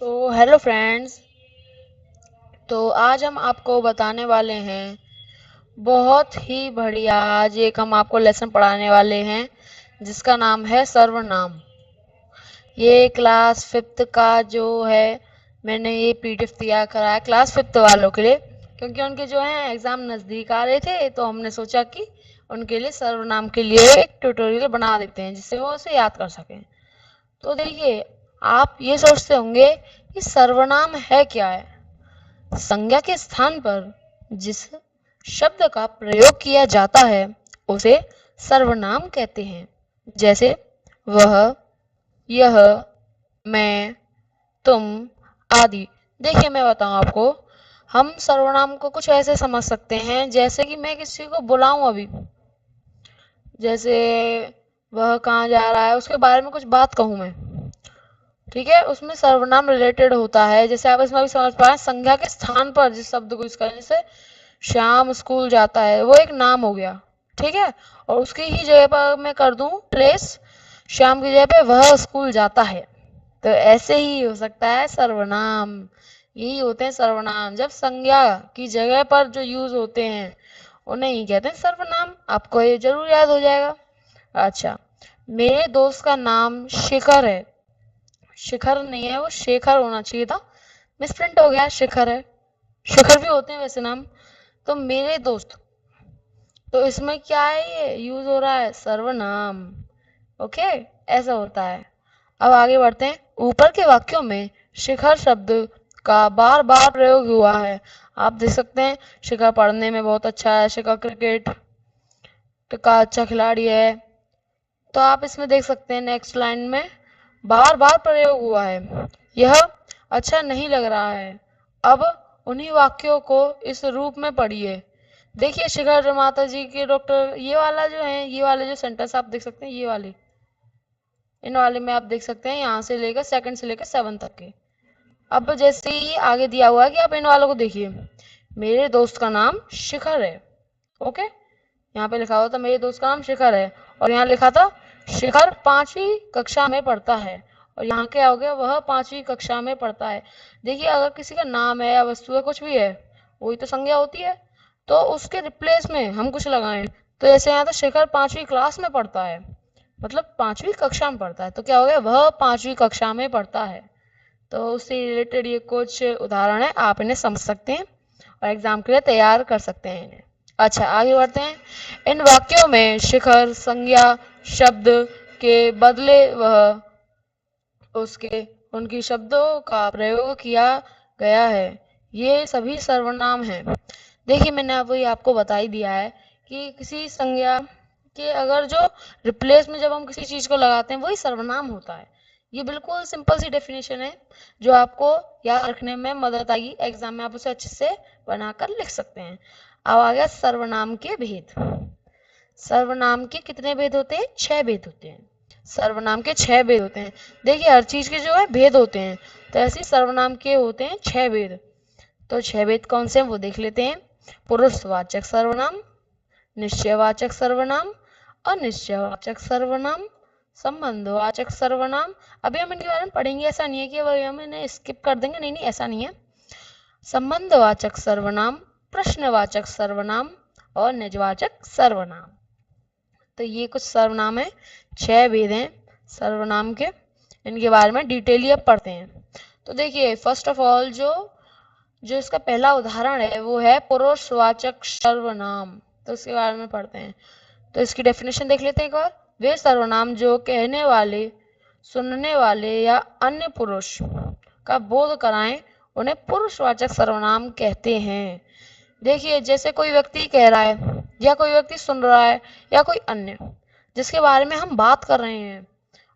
तो hello friends. तो आज हम आपको बताने वाले हैं बहुत ही बढ़िया। आज एक हम आपको लेसन पढ़ाने वाले हैं जिसका नाम है सर्वनाम। ये क्लास फिफ्थ का जो है, मैंने ये पीडीएफ तैयार करा है क्लास फिफ्थ वालों के लिए, क्योंकि उनके जो है एग्जाम नज़दीक आ रहे थे, तो हमने सोचा कि उनके लिए सर्वनाम के लिए एक ट्यूटोरियल बना देते हैं जिससे वो उसे याद कर सकें। तो देखिए, आप ये सोचते होंगे कि सर्वनाम है क्या है। संज्ञा के स्थान पर जिस शब्द का प्रयोग किया जाता है उसे सर्वनाम कहते हैं। जैसे वह, यह, मैं, तुम आदि। देखिए, मैं बताऊं आपको, हम सर्वनाम को कुछ ऐसे समझ सकते हैं जैसे कि मैं किसी को बुलाऊं अभी, जैसे वह कहाँ जा रहा है उसके बारे में कुछ बात कहूं मैं, ठीक है, उसमें सर्वनाम रिलेटेड होता है। जैसे आप इसमें भी समझ पाए, संज्ञा के स्थान पर जिस शब्द को यूज करें, जैसे श्याम स्कूल जाता है, वो एक नाम हो गया, ठीक है। और उसकी ही जगह पर मैं कर दूं प्लेस, श्याम की जगह पे वह स्कूल जाता है, तो ऐसे ही हो सकता है सर्वनाम। यही होते हैं सर्वनाम, जब संज्ञा की जगह पर जो यूज होते हैं उन्हें ही कहते हैं सर्वनाम। आपको ये जरूर याद हो जाएगा। अच्छा, मेरे दोस्त का नाम शिखर है। शिखर नहीं है, वो शेखर होना चाहिए था, मिसप्रिंट हो गया, शिखर है। शिखर भी होते हैं वैसे नाम। तो मेरे दोस्त, तो इसमें क्या है, ये यूज हो रहा है सर्वनाम। ओके, ऐसा होता है। अब आगे बढ़ते हैं। ऊपर के वाक्यों में शिखर शब्द का बार बार प्रयोग हुआ है। आप देख सकते हैं, शिखर पढ़ने में बहुत अच्छा है, शिखर क्रिकेट का अच्छा खिलाड़ी है। तो आप इसमें देख सकते हैं नेक्स्ट लाइन में बार बार प्रयोग हुआ है। यह अच्छा नहीं लग रहा है। अब उन्हीं वाक्यों को इस रूप में पढ़िए। देखिए, शिखर माता जी के डॉक्टर, ये वाला जो है, ये वाले जो सेंटेंस आप देख सकते हैं, ये वाले, इन वाले में आप देख सकते हैं यहाँ से लेकर सेकंड से लेकर सेवन तक के। अब जैसे ही आगे दिया हुआ है कि आप इन वालों को देखिए, मेरे दोस्त का नाम शिखर है। ओके, यहाँ पे लिखा हुआ था मेरे दोस्त का नाम शिखर है, और यहाँ लिखा था शिखर 5वीं कक्षा में पढ़ता है, और यहाँ क्या हो गया, वह 5वीं कक्षा में पढ़ता है। देखिए, अगर किसी का नाम है या वस्तु है, कुछ भी है, वही तो संज्ञा होती है। तो उसके रिप्लेस में हम कुछ लगाएं, तो जैसे यहाँ था शिखर 5वीं क्लास में पढ़ता है, मतलब 5वीं कक्षा में पढ़ता है, तो क्या हो गया, वह 5वीं कक्षा में पढ़ता है। तो उससे रिलेटेड ये कुछ उदाहरण है, आप इन्हें समझ सकते हैं और एग्जाम के लिए तैयार कर सकते हैं इन्हें। अच्छा, आगे बढ़ते हैं। इन वाक्यों में शिखर संज्ञा शब्द के बदले वह, उसके, उनकी शब्दों का प्रयोग किया गया है। ये सभी सर्वनाम हैं। देखिए, मैंने आपको बता ही दिया है कि किसी संज्ञा के अगर जो रिप्लेस में जब हम किसी चीज को लगाते हैं वही सर्वनाम होता है। ये बिल्कुल सिंपल सी डेफिनेशन है जो आपको याद रखने में मदद आएगी। एग्जाम में आप उसे अच्छे से बनाकर लिख सकते हैं। अब आ गया सर्वनाम के भेद। सर्वनाम के कितने भेद होते हैं? 6 भेद होते हैं। सर्वनाम के 6 भेद होते हैं। देखिए, हर चीज के जो है भेद होते हैं, तो ऐसे सर्वनाम के होते हैं 6 भेद। तो 6 भेद कौन से हैं वो देख लेते हैं। पुरुषवाचक सर्वनाम, निश्चयवाचक सर्वनाम, अनिश्चयवाचक सर्वनाम, संबंधवाचक सर्वनाम। अभी हम इनके बारे में पढ़ेंगे, ऐसा नहीं है कि वही हम इन्हें स्किप कर देंगे, नहीं नहीं, ऐसा नहीं है। संबंधवाचक सर्वनाम, प्रश्नवाचक सर्वनाम और निजवाचक सर्वनाम। तो ये कुछ सर्वनाम है, 6 भेद हैं सर्वनाम के। इनके बारे में डिटेली अब पढ़ते हैं। तो देखिए, फर्स्ट ऑफ ऑल जो जो इसका पहला उदाहरण है वो है पुरुषवाचक सर्वनाम। तो इसके बारे में पढ़ते हैं। तो इसकी डेफिनेशन देख लेते हैं एक बार। वे सर्वनाम जो कहने वाले, सुनने वाले या अन्य पुरुष का बोध कराएं उन्हें पुरुषवाचक सर्वनाम कहते हैं। देखिए, जैसे कोई व्यक्ति कह रहा है या कोई व्यक्ति सुन रहा है या कोई अन्य जिसके बारे में हम बात कर रहे हैं,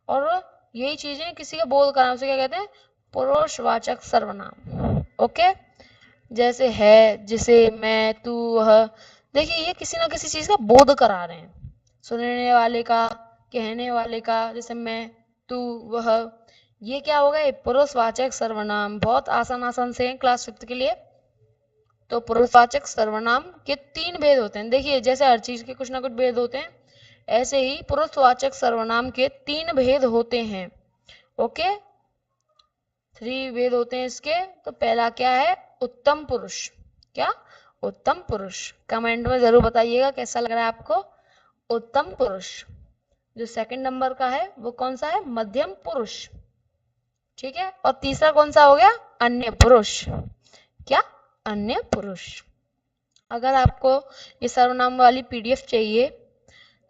और यही चीजें किसी का बोध कराना, उसे क्या कहते हैं? पुरुषवाचक सर्वनाम। ओके, जैसे है, जिसे, मैं, तू, वह। देखिए, ये किसी ना किसी चीज का बोध करा रहे हैं, सुनने वाले का, कहने वाले का, जैसे मैं, तू, वह। ये क्या होगा? ये पुरुषवाचक सर्वनाम। बहुत आसान आसान से हैं क्लास फिफ्थ के लिए। तो पुरुषवाचक सर्वनाम के 3 भेद होते हैं। देखिए, जैसे हर चीज के कुछ ना कुछ भेद होते हैं, ऐसे ही पुरुषवाचक सर्वनाम के 3 भेद होते हैं। ओके, 3 भेद होते हैं इसके। तो पहला क्या है, उत्तम पुरुष। क्या, उत्तम पुरुष। कमेंट में जरूर बताइएगा कैसा लग रहा है आपको, उत्तम पुरुष। जो सेकंड नंबर का है वो कौन सा है, मध्यम पुरुष। ठीक है, और तीसरा कौन सा हो गया, अन्य पुरुष। क्या, अन्य पुरुष। अगर आपको ये सर्वनाम वाली पीडीएफ चाहिए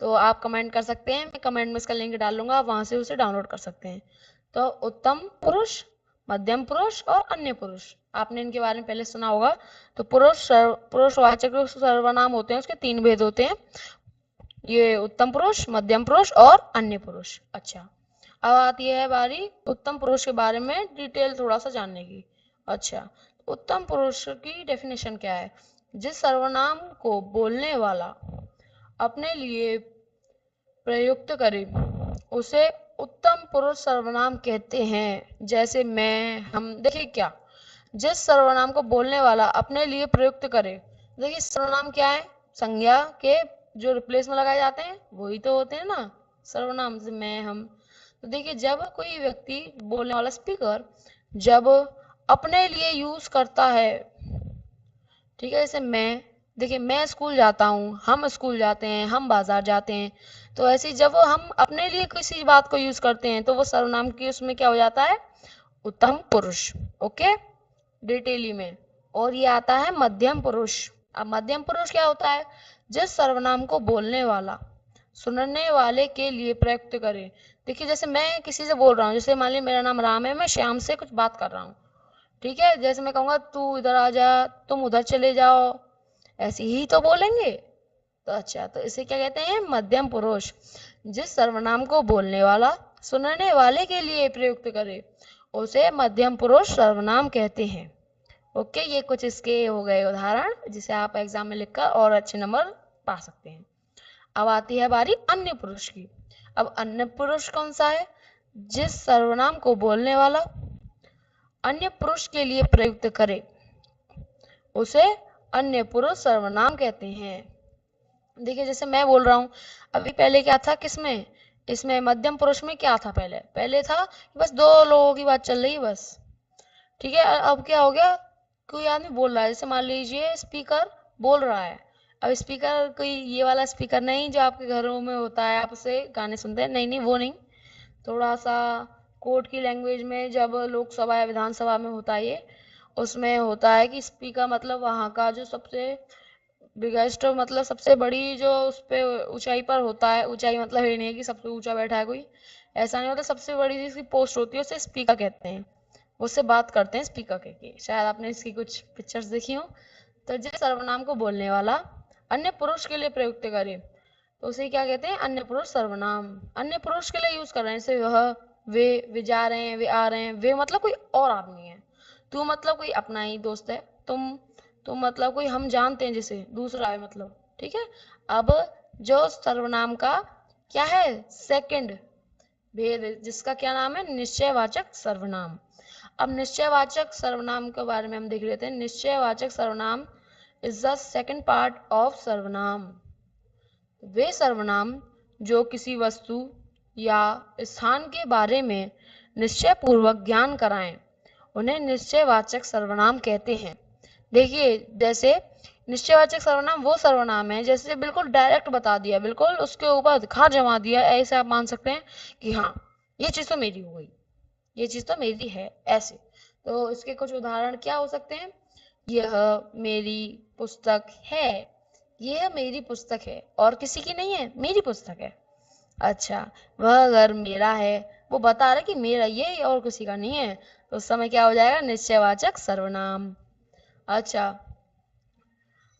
तो आप कमेंट कर सकते हैं, मैं कमेंट में इसका लिंक डाल दूंगा, आप वहां से उसे डाउनलोड कर सकते हैं। तो उत्तम पुरुष, मध्यम पुरुष और अन्य पुरुष, आपने इनके बारे में पहले सुना होगा। तो पुरुषवाचक जो सर्वनाम होते हैं उसके 3 भेद होते हैं, ये उत्तम पुरुष, मध्यम पुरुष और अन्य पुरुष। अच्छा, अब आती है बारी उत्तम पुरुष के बारे में डिटेल थोड़ा सा जानने की। अच्छा, उत्तम पुरुष की डेफिनेशन क्या है, जिस सर्वनाम को बोलने वाला अपने लिए प्रयुक्त करे उसे उत्तम पुरुष सर्वनाम कहते हैं। जैसे मैं, हम। देखिए क्या, जिस सर्वनाम को बोलने वाला अपने लिए प्रयुक्त करे, देखिए सर्वनाम क्या है, संज्ञा के जो रिप्लेस में लगाए जाते हैं वही तो होते हैं ना सर्वनाम, जैसे मैं, हम। तो देखिए जब कोई व्यक्ति, बोलने वाला स्पीकर, जब अपने लिए यूज करता है, ठीक है, जैसे मैं, देखिए मैं स्कूल जाता हूँ, हम स्कूल जाते हैं, हम बाजार जाते हैं, तो ऐसे ही जब हम अपने लिए किसी बात को यूज करते हैं तो वो सर्वनाम की उसमें क्या हो जाता है, उत्तम पुरुष। ओके, डिटेली में। और ये आता है मध्यम पुरुष। अब मध्यम पुरुष क्या होता है, जिस सर्वनाम को बोलने वाला सुनने वाले के लिए प्रयुक्त करे। देखिए जैसे मैं किसी से बोल रहा हूँ, जैसे मान लीजिए मेरा नाम राम है, मैं श्याम से कुछ बात कर रहा हूँ, ठीक है, जैसे मैं कहूंगा तू इधर आ जा, तुम उधर चले जाओ, ऐसे ही तो बोलेंगे। तो अच्छा, तो इसे क्या कहते हैं, मध्यम पुरुष। जिस सर्वनाम को बोलने वाला सुनने वाले के लिए प्रयुक्त करे उसे मध्यम पुरुष सर्वनाम कहते हैं। ओके, ये कुछ इसके हो गए उदाहरण जिसे आप एग्जाम में लिखकर और अच्छे नंबर पा सकते हैं। अब आती है बारी अन्य पुरुष की। अब अन्य पुरुष कौन सा है, जिस सर्वनाम को बोलने वाला अन्य पुरुष के लिए प्रयुक्त करे उसे अन्य पुरुष सर्वनाम कहते हैं। देखिए जैसे मैं बोल रहा हूँ, अभी पहले क्या था, किसमें, इसमें मध्यम पुरुष में क्या था, पहले पहले था बस 2 लोगों की बात चल रही है बस, ठीक है। अब क्या हो गया, कोई आदमी बोल रहा है, जैसे मान लीजिए स्पीकर बोल रहा है। अब स्पीकर कोई ये वाला स्पीकर नहीं जो आपके घरों में होता है, आप उसे गाने सुनते हैं, नहीं नहीं वो नहीं, थोड़ा सा कोर्ट की लैंग्वेज में जब लोकसभा या विधानसभा में होता है ये, उसमें होता है कि स्पीकर मतलब वहाँ का जो सबसे बिगेस्ट, मतलब सबसे बड़ी जो उस पे ऊंचाई पर होता है, ऊंचाई मतलब ये नहीं है कि सबसे ऊंचा बैठा है कोई, ऐसा नहीं होता, सबसे बड़ी जिसकी पोस्ट होती है उसे स्पीकर कहते हैं, उससे बात करते हैं स्पीकर कह के। शायद आपने इसकी कुछ पिक्चर्स देखी हो। तो जिस सर्वनाम को बोलने वाला अन्य पुरुष के लिए प्रयुक्त करे तो उसे क्या कहते हैं, अन्य पुरुष सर्वनाम। अन्य पुरुष के लिए यूज कर रहे हैं, जैसे वह, वे जा रहे हैं, वे आ रहे हैं, वे मतलब कोई और आदमी है, तू मतलब कोई अपना ही दोस्त है, तुम मतलब कोई हम जानते हैं जिसे, दूसरा है मतलब, ठीक है। अब जो सर्वनाम का क्या है, सेकंड भेद, जिसका क्या नाम है, निश्चयवाचक सर्वनाम। अब निश्चयवाचक सर्वनाम के बारे में हम देख लेते हैं। निश्चयवाचक सर्वनाम is the second part of सर्वनाम। वे सर्वनाम जो किसी वस्तु या स्थान के बारे में निश्चय पूर्वक ज्ञान कराएं उन्हें निश्चयवाचक सर्वनाम कहते हैं। देखिए जैसे निश्चयवाचक सर्वनाम वो सर्वनाम है जैसे बिल्कुल डायरेक्ट बता दिया, बिल्कुल उसके ऊपर अधिकार जमा दिया, ऐसे आप मान सकते हैं कि हाँ ये चीज तो मेरी हो गई, ये चीज तो मेरी है, ऐसे। तो इसके कुछ उदाहरण क्या हो सकते हैं, यह मेरी पुस्तक है, यह मेरी पुस्तक है और किसी की नहीं है, मेरी पुस्तक है। अच्छा, वह घर मेरा है, वो बता रहा कि मेरा ये और किसी का नहीं है, तो उस समय क्या हो जाएगा, निश्चयवाचक सर्वनाम। अच्छा,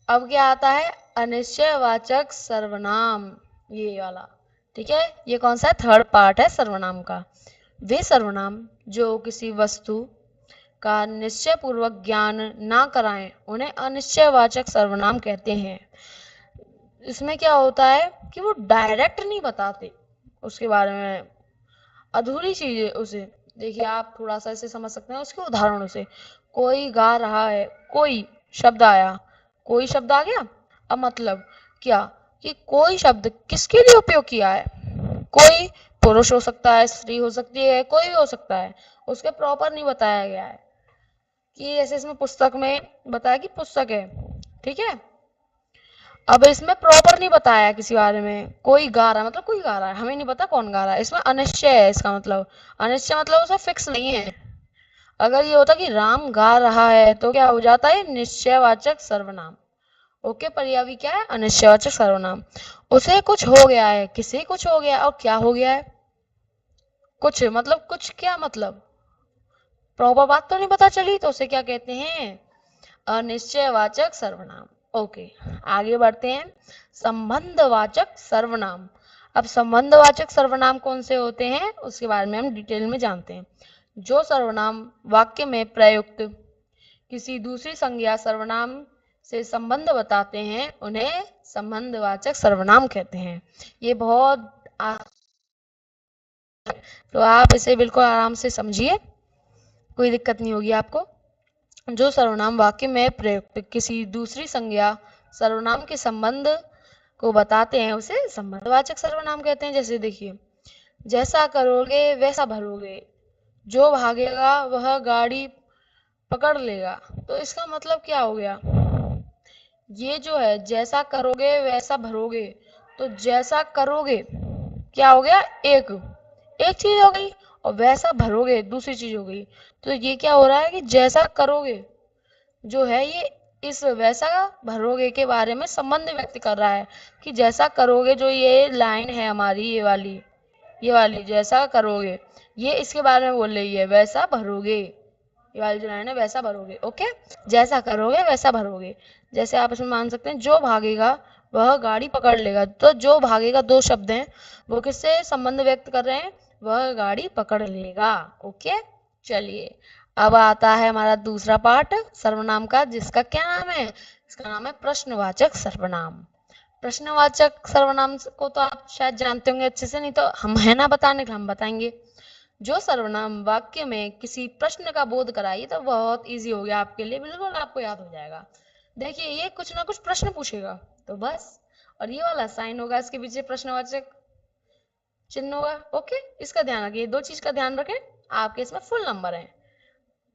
अब क्या आता है, अनिश्चयवाचक सर्वनाम, ये वाला, ठीक है। ये कौन सा है, थर्ड पार्ट है सर्वनाम का। वे सर्वनाम जो किसी वस्तु का निश्चय पूर्वक ज्ञान ना कराएं उन्हें अनिश्चयवाचक सर्वनाम कहते हैं। इसमें क्या होता है कि वो डायरेक्ट नहीं बताते उसके बारे में, अधूरी चीज है उसे। देखिए आप थोड़ा सा इसे समझ सकते हैं उसके उदाहरणों से। कोई गा रहा है, कोई शब्द आया, कोई शब्द आ गया। अब मतलब क्या कि कोई शब्द किसके लिए उपयोग किया है, कोई पुरुष हो सकता है, स्त्री हो सकती है, कोई भी हो सकता है, उसके प्रॉपर नहीं बताया गया है कि ऐसे इसमें पुस्तक में बताया कि पुस्तक है, ठीक है। अब इसमें प्रॉपर नहीं बताया किसी बारे में, कोई गा रहा है मतलब कोई गा रहा है, हमें नहीं पता कौन गा रहा है, इसमें अनिश्चय है, इसका मतलब अनिश्चय मतलब उसे फिक्स नहीं है। अगर ये होता कि राम गा रहा है तो क्या हो जाता है, निश्चयवाचक सर्वनाम। ओके, पर ये अभी क्या है, अनिश्चयवाचक सर्वनाम। उसे कुछ हो गया है, किसे कुछ हो गया, और क्या हो गया है, कुछ मतलब कुछ, क्या मतलब, प्रॉपर बात तो नहीं पता चली, तो उसे क्या कहते हैं, अनिश्चयवाचक सर्वनाम। ओके, आगे बढ़ते हैं, संबंधवाचक सर्वनाम। अब संबंधवाचक सर्वनाम कौन से होते हैं उसके बारे में हम डिटेल में जानते हैं। जो सर्वनाम वाक्य में प्रयुक्त किसी दूसरी संज्ञा सर्वनाम से संबंध बताते हैं उन्हें संबंधवाचक सर्वनाम कहते हैं। ये बहुत तो आप इसे बिल्कुल आराम से समझिए, कोई दिक्कत नहीं होगी आपको। जो सर्वनाम वाक्य में प्रयुक्त किसी दूसरी संज्ञा सर्वनाम के संबंध को बताते हैं उसे संबंधवाचक सर्वनाम कहते हैं। जैसे देखिए, जैसा करोगे वैसा भरोगे, जो भागेगा वह गाड़ी पकड़ लेगा, तो इसका मतलब क्या हो गया, ये जो है जैसा करोगे वैसा भरोगे, तो जैसा करोगे क्या हो गया, एक एक चीज हो गई, और वैसा भरोगे दूसरी चीज हो गई। तो ये क्या हो रहा है कि जैसा करोगे जो है ये इस वैसा भरोगे के बारे में संबंध व्यक्त कर रहा है, कि जैसा करोगे, जो ये लाइन है हमारी, ये वाली जैसा करोगे, ये इसके बारे में बोल रही है, वैसा भरोगे, ये वाली जो लाइन है वैसा भरोगे। ओके, जैसा करोगे वैसा भरोगे। जैसे आप इसमें मान सकते हैं, जो भागेगा वह गाड़ी पकड़ लेगा, तो जो भागेगा दो शब्द हैं, वो किससे संबंध व्यक्त कर रहे हैं, वह गाड़ी पकड़ लेगा। ओके, चलिए अब आता है हमारा दूसरा पार्ट सर्वनाम का, जिसका क्या नाम है, इसका नाम है प्रश्नवाचक सर्वनाम। प्रश्नवाचक सर्वनाम को तो आप शायद जानते होंगे अच्छे से, नहीं तो हम है ना बताने के, हम बताएंगे। जो सर्वनाम वाक्य में किसी प्रश्न का बोध कराए, तो बहुत इजी हो गया आपके लिए, बिल्कुल आपको याद हो जाएगा। देखिए, ये कुछ ना कुछ प्रश्न पूछेगा, तो बस, और ये वाला साइन होगा, इसके पीछे प्रश्नवाचक चिन्ह होगा। ओके, इसका ध्यान रखिए, दो चीज का ध्यान रखें, आपके इसमें फुल नंबर है,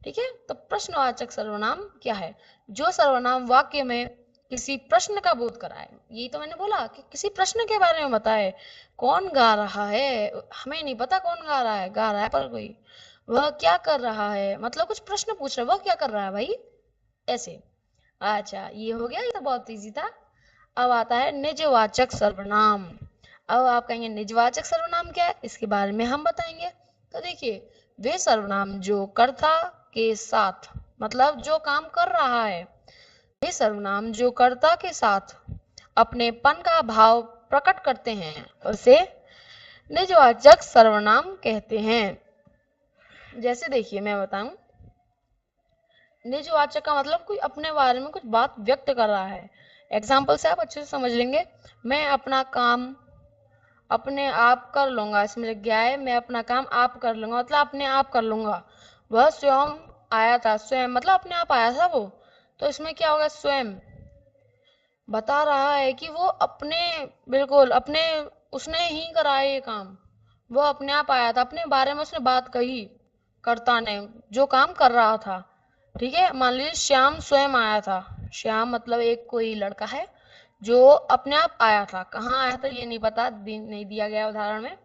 ठीक है। तो प्रश्नवाचक सर्वनाम क्या है, जो सर्वनाम वाक्य में किसी प्रश्न का बोध कराए, यही तो मैंने बोला कि किसी प्रश्न के बारे में बताए। कौन गा रहा है, हमें नहीं पता कौन गा रहा है, गा रहा है पर कोई, वह क्या कर रहा है, मतलब कुछ प्रश्न पूछ रहे, वह क्या कर रहा है भाई, ऐसे। अच्छा, ये हो गया, ये तो बहुत इजी था। अब आता है निजवाचक सर्वनाम। अब आप कहेंगे निजवाचक सर्वनाम क्या है, इसके बारे में हम बताएंगे। तो देखिए, वे सर्वनाम जो कर्ता के साथ, मतलब जो काम कर रहा है, वे सर्वनाम जो कर्ता के साथ अपनेपन का भाव प्रकट करते हैं उसे निजवाचक सर्वनाम कहते हैं। जैसे देखिए, मैं बताऊं, निजवाचक का मतलब कोई अपने बारे में कुछ बात व्यक्त कर रहा है। एग्जाम्पल से आप अच्छे से समझ लेंगे। मैं अपना काम अपने आप कर लूंगा, इसमें लग गया है, मैं अपना काम आप कर लूंगा, मतलब अपने आप कर लूंगा। वह स्वयं आया था, स्वयं मतलब अपने आप आया था वो, तो इसमें क्या होगा, स्वयं बता रहा है कि वो अपने, बिल्कुल अपने, उसने ही करा है ये काम, वो अपने आप आया था, अपने बारे में उसने बात कही, कर्ता ने जो काम कर रहा था। ठीक है, मान लीजिए श्याम स्वयं आया था, श्याम मतलब एक कोई लड़का है जो अपने आप आया था, कहाँ आया था ये नहीं पता, नहीं दिया गया उदाहरण में,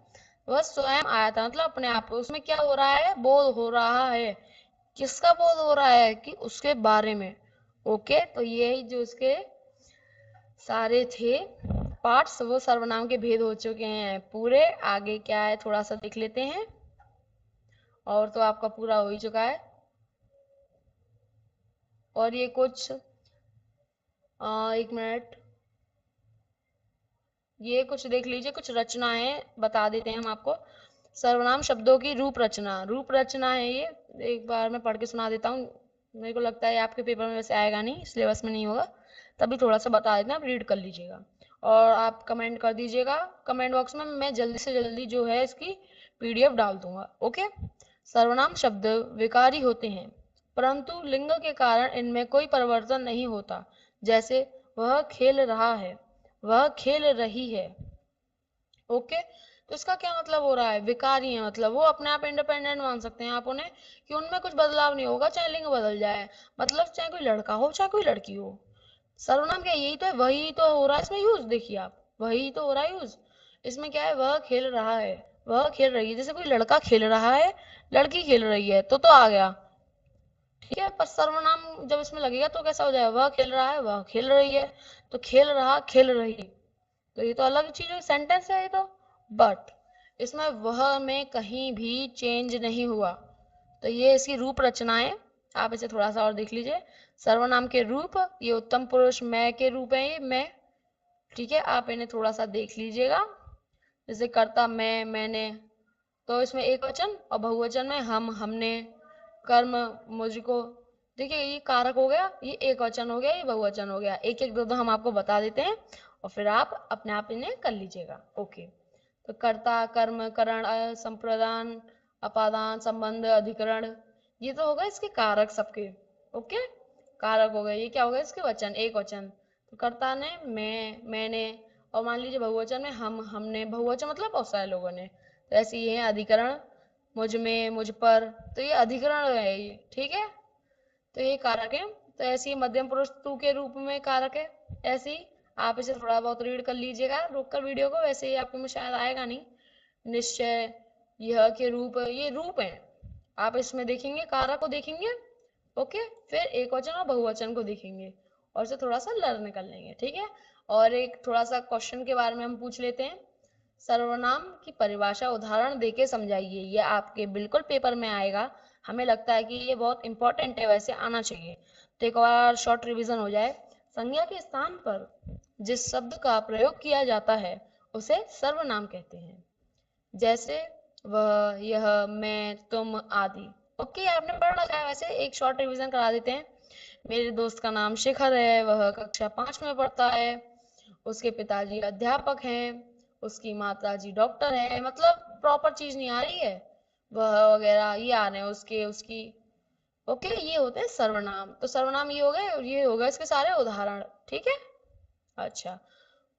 वह स्वयं आया था मतलब अपने आप। उसमें क्या हो रहा है, बोध हो रहा है, किसका बोध हो रहा है, कि उसके बारे में। ओके, तो यही जो उसके सारे थे पार्ट्स, वो सर्वनाम के भेद हो चुके हैं पूरे। आगे क्या है थोड़ा सा देख लेते हैं, और तो आपका पूरा हो ही चुका है। और ये कुछ एक मिनट, ये कुछ देख लीजिए, कुछ रचना है, बता देते हैं हम आपको। सर्वनाम शब्दों की रूप रचना, रूप रचना है ये, एक बार मैं पढ़ के सुना देता हूँ। मेरे को लगता है आपके पेपर में वैसे आएगा नहीं, सिलेबस में नहीं होगा, तभी थोड़ा सा बता देते हैं, आप रीड कर लीजिएगा और आप कमेंट कर दीजिएगा कमेंट बॉक्स में, मैं जल्दी से जल्दी जो है इसकी पीडीएफ डाल दूंगा। ओके, सर्वनाम शब्द विकारी होते हैं, परंतु लिंग के कारण इनमें कोई परिवर्तन नहीं होता। जैसे वह खेल रहा है, वह खेल रही है। ओके, तो इसका क्या मतलब हो रहा है, विकारी है, मतलब वो अपने आप इंडिपेंडेंट मान सकते हैं आप उन्हें कि उनमें कुछ बदलाव नहीं होगा, चाहे लिंग बदल जाए, मतलब चाहे कोई लड़का हो चाहे कोई लड़की हो। सर्वनाम क्या है? यही तो है, वही तो हो रहा है इसमें यूज, देखिए आप, वही तो हो रहा है यूज। इसमें क्या है, वह खेल रहा है, वह खेल रही है, जैसे कोई लड़का खेल रहा है, लड़की खेल रही है, तो आ गया, ठीक है। पर सर्वनाम जब इसमें लगेगा तो कैसा हो जाएगा, वह खेल रहा है, वह खेल रही है, तो खेल रहा खेल रही, तो ये तो अलग चीज है, सेंटेंस है ये तो। बट इसमें वह में कहीं भी चेंज नहीं हुआ, तो ये इसकी रूप रचनाएं, आप इसे थोड़ा सा और देख लीजिए। सर्वनाम के रूप, ये उत्तम पुरुष मैं के रूप है, ये मैं, ठीक है, आप इन्हें थोड़ा सा देख लीजिएगा। जैसे कर्ता मैं, मैंने, तो इसमें एक वचन, और बहुवचन में हम, हमने, कर्म मुझको। देखिए ये कारक हो गया, ये एक वचन हो गया, ये बहुवचन हो गया, एक एक दो दो हम आपको बता देते हैं और फिर आप अपने आप इन्हें कर लीजिएगा। ओके, तो कर्ता, कर्म, करण, संप्रदान, अपादान, संबंध, अधिकरण, ये तो होगा इसके कारक सबके। ओके, कारक हो गए, ये क्या हो गया इसके वचन, एक वचन। तो कर्ता ने, मैं, मैंने, और मान लीजिए बहुवचन में हम, हमने, बहुवचन मतलब बहुत सारे लोगों ने, तो ऐसे ये है अधिकरण, मुझ में, मुझ पर, तो ये अधिकरण है ये, ठीक है, तो ये कारक है। तो ऐसे ही मध्यम पुरुष तू के रूप में कारक है, ऐसे ही आप इसे थोड़ा बहुत रीड कर लीजिएगा रोक कर वीडियो को, वैसे ही आपको में शायद आएगा नहीं। निश्चय, यह के रूप, ये रूप है, आप इसमें देखेंगे कारक को देखेंगे, ओके, फिर एक वचन और बहुवचन को देखेंगे और इसे थोड़ा सा लर्न कर लेंगे, ठीक है। और एक थोड़ा सा क्वेश्चन के बारे में हम पूछ लेते हैं, सर्वनाम की परिभाषा उदाहरण देके समझाइए, ये आपके बिल्कुल पेपर में आएगा, हमें लगता है कि ये बहुत इंपॉर्टेंट है, वैसे आना चाहिए, तो एक बार शॉर्ट रिवीजन हो जाए। संज्ञा के स्थान पर जिस शब्द का प्रयोग किया जाता है उसे सर्वनाम कहते हैं, जैसे वह, यह, मैं, तुम आदि। ओके, आपने पढ़ रखा है, वैसे एक शॉर्ट रिवीजन करा देते हैं। मेरे दोस्त का नाम शिखर है, वह कक्षा 5 में पढ़ता है, उसके पिताजी अध्यापक हैं, उसकी माताजी डॉक्टर है, मतलब प्रॉपर चीज नहीं आ रही है, वह वगैरह ये आ रहे हैं, उसके, उसकी। ओके, ये होते हैं सर्वनाम, तो सर्वनाम ये हो गए, ये हो गए इसके सारे उदाहरण, ठीक है। अच्छा,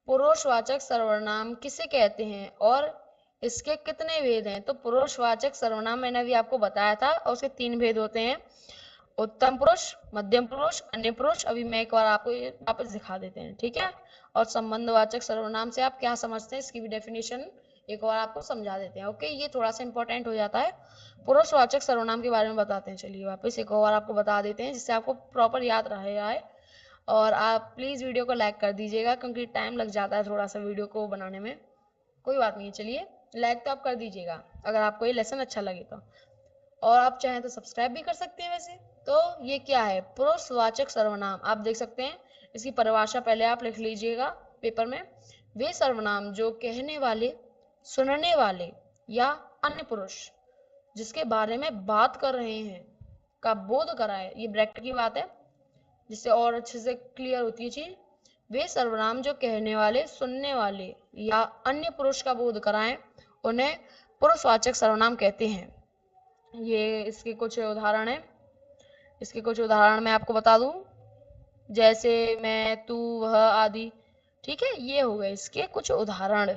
पुरुषवाचक सर्वनाम किसे कहते हैं और इसके कितने भेद हैं? तो पुरुषवाचक सर्वनाम मैंने अभी आपको बताया था, और उसके 3 भेद होते हैं, उत्तम पुरुष, मध्यम पुरुष, अन्य पुरुष। अभी मैं एक बार आपको ये वापस दिखा देते हैं, ठीक है। और संबंधवाचक सर्वनाम से आप क्या समझते हैं, इसकी भी डेफिनेशन एक बार आपको समझा देते हैं। ओके, ये थोड़ा सा इंपॉर्टेंट हो जाता है। पुरुषवाचक सर्वनाम के बारे में बताते हैं, चलिए वापस एक और आपको बता देते हैं, जिससे आपको प्रॉपर याद रहे आए। और आप प्लीज वीडियो को लाइक कर दीजिएगा, क्योंकि टाइम लग जाता है थोड़ा सा वीडियो को बनाने में, कोई बात नहीं, चलिए लाइक तो आप कर दीजिएगा अगर आपको ये लेसन अच्छा लगे तो, और आप चाहें तो सब्सक्राइब भी कर सकते हैं वैसे। तो ये क्या है, पुरुषवाचक सर्वनाम, आप देख सकते हैं, इसकी परिभाषा पहले आप लिख लीजिएगा पेपर में। वे सर्वनाम जो कहने वाले, सुनने वाले या अन्य पुरुष जिसके बारे में बात कर रहे हैं का बोध कराए, ये ब्रैकेट की बात है जिससे और अच्छे से क्लियर होती है चीज। वे सर्वनाम जो कहने वाले, सुनने वाले या अन्य पुरुष का बोध कराएं उन्हें पुरुषवाचक सर्वनाम कहते हैं। ये इसके कुछ उदाहरण है, इसके कुछ उदाहरण मैं आपको बता दूं, जैसे मैं, तू, वह आदि, ठीक है, ये हो गए इसके कुछ उदाहरण।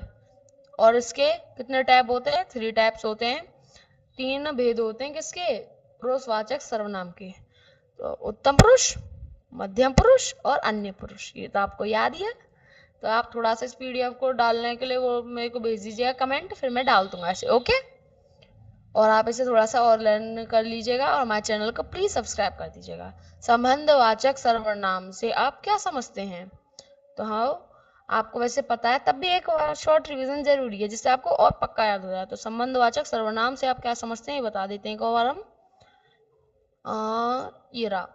और इसके कितने टाइप होते हैं, 3 टाइप्स होते हैं, 3 भेद होते हैं किसके, पुरुषवाचक सर्वनाम के। तो उत्तम पुरुष, मध्यम पुरुष और अन्य पुरुष, ये तो आपको याद ही है। तो आप थोड़ा सा इस पीडीएफ को डालने के लिए वो मेरे को भेज दीजिएगा कमेंट, फिर मैं डाल दूंगा ऐसे, ओके। और आप इसे थोड़ा सा और लर्न कर लीजिएगा, और हमारे चैनल को प्लीज सब्सक्राइब कर दीजिएगा। संबंधवाचक सर्वनाम से आप क्या समझते हैं? तो हाँ, आपको वैसे पता है, तब भी एक शॉर्ट रिवीजन जरूरी है, जिससे आपको और पक्का याद हो जाए। तो संबंधवाचक सर्वनाम से आप क्या समझते हैं ये बता देते हैं एक और हम। ये रहा,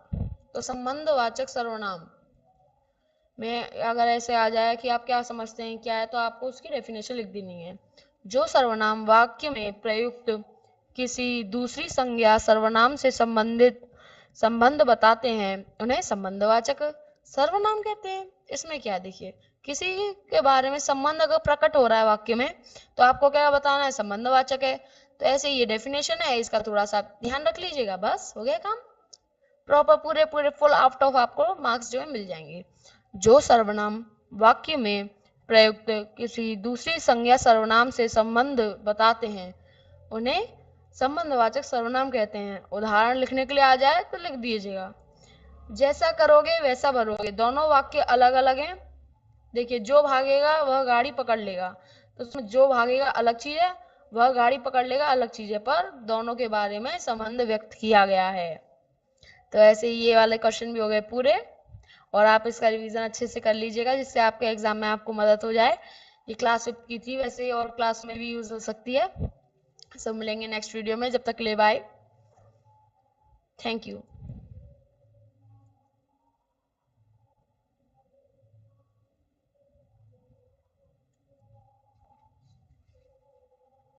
तो संबंधवाचक सर्वनाम में अगर ऐसे आ जाए कि आप क्या समझते हैं क्या है, तो आपको उसकी डेफिनेशन लिख देनी है। जो सर्वनाम वाक्य में प्रयुक्त किसी दूसरी संज्ञा सर्वनाम से संबंधित संबंध बताते हैं उन्हें संबंधवाचक सर्वनाम कहते हैं। इसमें क्या, देखिए, किसी के बारे में संबंध अगर प्रकट हो रहा है वाक्य में, तो आपको क्या बताना है, संबंधवाचक है। तो ऐसे ये डेफिनेशन है, इसका थोड़ा सा ध्यान रख लीजिएगा, बस हो गया काम। प्रॉपर पूरे पूरे फुल आउट ऑफ आपको मार्क्स जो है मिल जाएंगे। जो सर्वनाम वाक्य में प्रयुक्त किसी दूसरी संज्ञा सर्वनाम से संबंध बताते हैं उन्हें संबंधवाचक सर्वनाम कहते हैं। उदाहरण लिखने के लिए आ जाए तो लिख दीजिएगा। जैसा करोगे वैसा भरोगे, दोनों वाक्य अलग अलग हैं। देखिए, जो भागेगा वह गाड़ी पकड़ लेगा, तो उसमें जो भागेगा अलग चीज है, वह गाड़ी पकड़ लेगा अलग चीज है, पर दोनों के बारे में संबंध व्यक्त किया गया है। तो ऐसे ही ये वाले क्वेश्चन भी हो गए पूरे, और आप इसका रिवीजन अच्छे से कर लीजिएगा जिससे आपके एग्जाम में आपको मदद हो जाए। ये क्लास 5 की थी वैसे, और क्लास में भी यूज हो सकती है। सब मिलेंगे नेक्स्ट वीडियो में, जब तक ले बाय, थैंक यू।